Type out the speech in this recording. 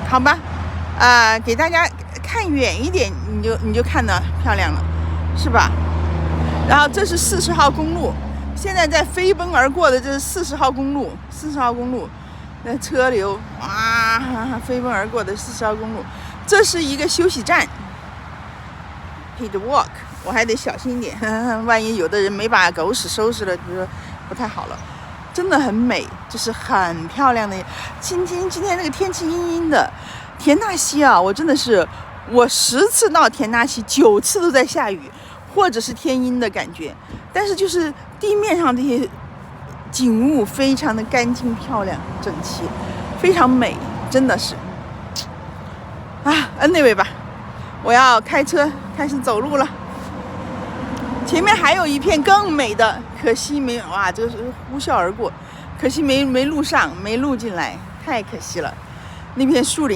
好吧，给大家看远一点，你就看得漂亮了，是吧？然后这是40号公路，现在在飞奔而过的这是40号公路，40号公路，那车流飞奔而过的40号公路，这是一个休息站 ，pit walk， 我还得小心一点，万一有的人没把狗屎收拾了，比如说不太好了。真的很美，就是很漂亮的。今天这个天气阴阴的，田纳西啊，我真的是我10次到田纳西9次都在下雨，或者是天阴的感觉。但是就是地面上这些景物非常的干净漂亮整齐，非常美，真的是anyway 吧，我要开车开始走路了。前面还有一片更美的，可惜没这个是呼啸而过，可惜没录上，没录进来，太可惜了。那片树林。